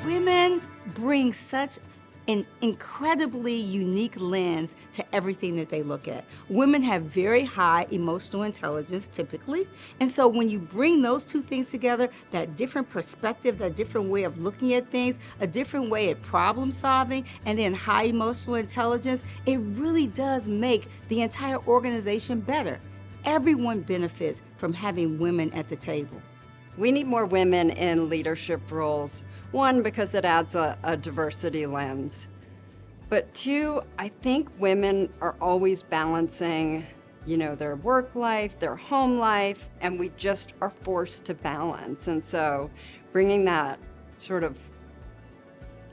women bring such an incredibly unique lens to everything that they look at. Women have very high emotional intelligence typically, and so when you bring those two things together, that different perspective, that different way of looking at things, a different way at problem solving, and then high emotional intelligence, it really does make the entire organization better. Everyone benefits from having women at the table. We need more women in leadership roles. One, because it adds a diversity lens. But two, I think women are always balancing, their work life, their home life, and we just are forced to balance. And so bringing that sort of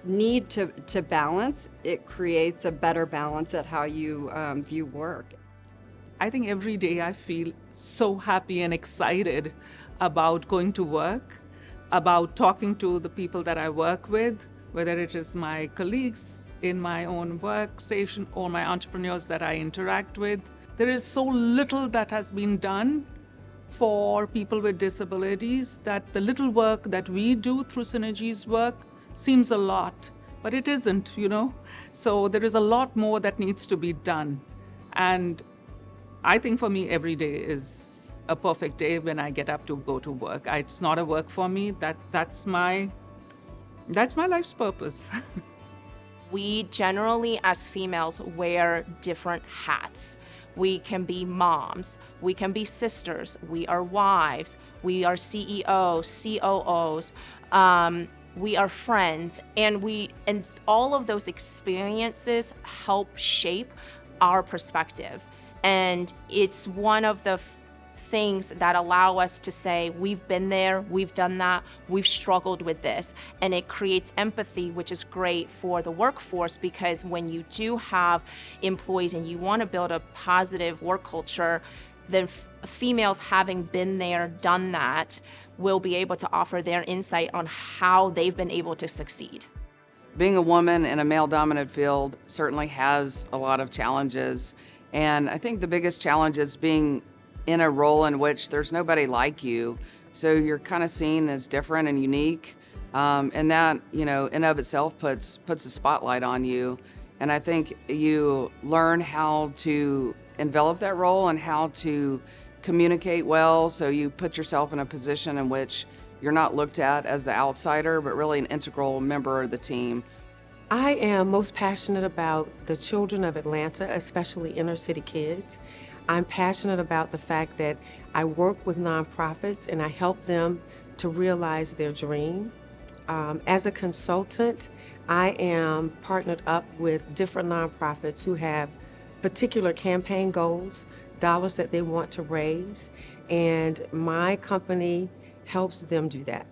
need to balance, it creates a better balance at how you view work. I think every day I feel so happy and excited about going to work, about talking to the people that I work with, whether it is my colleagues in my own workstation or my entrepreneurs that I interact with. There is so little that has been done for people with disabilities that the little work that we do through Synergy's work seems a lot, but it isn't, So there is a lot more that needs to be done. And I think for me, every day is a perfect day when I get up to go to work. It's not a work for me. That's my life's purpose. We generally, as females, wear different hats. We can be moms, we can be sisters, we are wives, we are CEOs, COOs, we are friends, and all of those experiences help shape our perspective. And it's one of the things that allow us to say, we've been there, we've done that, we've struggled with this. And it creates empathy, which is great for the workforce, because when you do have employees and you want to build a positive work culture, then females having been there, done that, will be able to offer their insight on how they've been able to succeed. Being a woman in a male-dominant field certainly has a lot of challenges. And I think the biggest challenge is being in a role in which there's nobody like you. So you're kind of seen as different and unique. And that, in of itself puts a spotlight on you. And I think you learn how to envelop that role and how to communicate well. So you put yourself in a position in which you're not looked at as the outsider, but really an integral member of the team. I am most passionate about the children of Atlanta, especially inner city kids. I'm passionate about the fact that I work with nonprofits and I help them to realize their dream. As a consultant, I am partnered up with different nonprofits who have particular campaign goals, dollars that they want to raise, and my company helps them do that.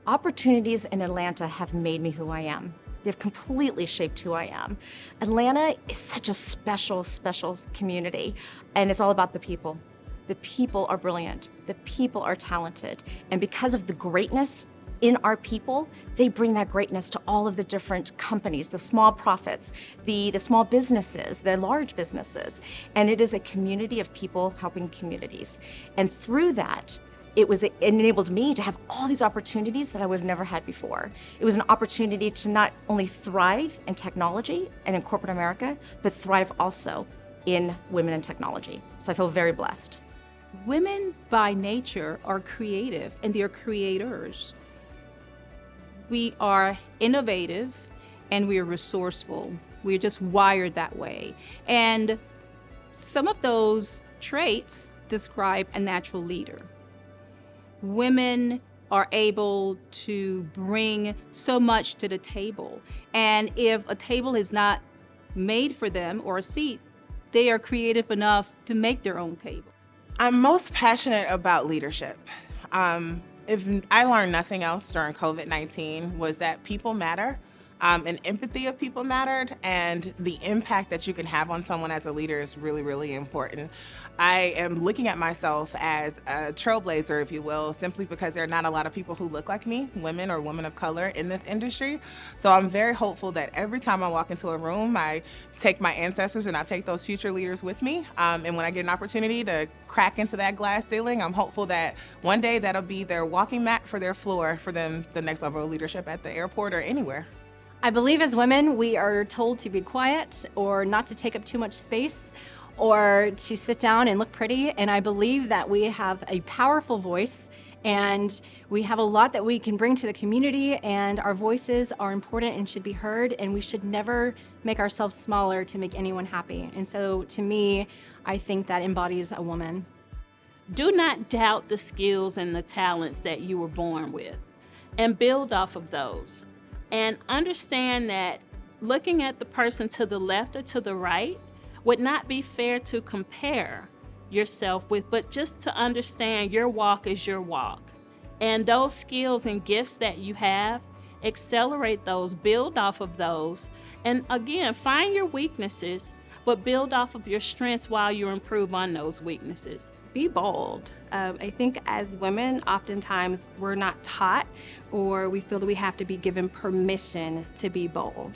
Opportunities in Atlanta have made me who I am. They've completely shaped who I am. Atlanta is such a special, special community, and it's all about the people. The people are brilliant. The people are talented. And because of the greatness in our people, they bring that greatness to all of the different companies, the small profits, the small businesses, the large businesses. And it is a community of people helping communities. And through that, it enabled me to have all these opportunities that I would have never had before. It was an opportunity to not only thrive in technology and in corporate America, but thrive also in women in technology. So I feel very blessed. Women by nature are creative and they're creators. We are innovative and we are resourceful. We're just wired that way. And some of those traits describe a natural leader. Women are able to bring so much to the table. And if a table is not made for them or a seat, they are creative enough to make their own table. I'm most passionate about leadership. If I learned nothing else during COVID-19 was that people matter. and empathy of people mattered, and the impact that you can have on someone as a leader is really, really important. I am looking at myself as a trailblazer, if you will, simply because there are not a lot of people who look like me, women or women of color, in this industry. So I'm very hopeful that every time I walk into a room, I take my ancestors and I take those future leaders with me. And when I get an opportunity to crack into that glass ceiling, I'm hopeful that one day that'll be their walking mat for their floor for them, the next level of leadership at the airport or anywhere. I believe as women, we are told to be quiet or not to take up too much space or to sit down and look pretty. And I believe that we have a powerful voice and we have a lot that we can bring to the community, and our voices are important and should be heard, and we should never make ourselves smaller to make anyone happy. And so to me, I think that embodies a woman. Do not doubt the skills and the talents that you were born with, and build off of those. And understand that looking at the person to the left or to the right would not be fair to compare yourself with, but just to understand your walk is your walk. And those skills and gifts that you have, accelerate those, build off of those. And again, find your weaknesses, but build off of your strengths while you improve on those weaknesses. Be bold. I think as women, oftentimes we're not taught, or we feel that we have to be given permission to be bold.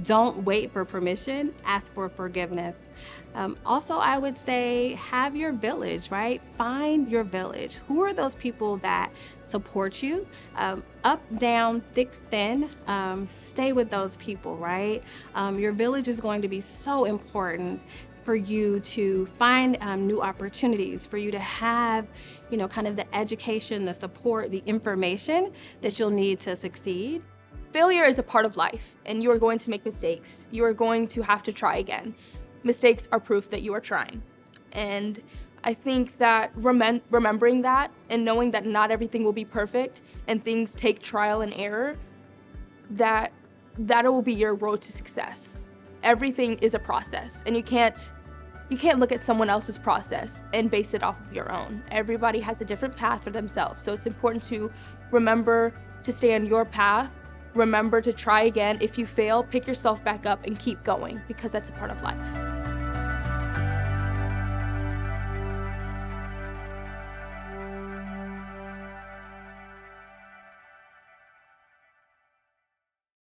Don't wait for permission, ask for forgiveness. Also, I would say have your village, right? Find your village. Who are those people that support you? Up, down, thick, thin, stay with those people, right? Your village is going to be so important for you to find new opportunities, for you to have, kind of the education, the support, the information that you'll need to succeed. Failure is a part of life, and you are going to make mistakes. You are going to have to try again. Mistakes are proof that you are trying. And I think that remembering that and knowing that not everything will be perfect and things take trial and error, that will be your road to success. Everything is a process, and you can't look at someone else's process and base it off of your own. Everybody has a different path for themselves, so it's important to remember to stay on your path. Remember to try again. If you fail, pick yourself back up and keep going, because that's a part of life.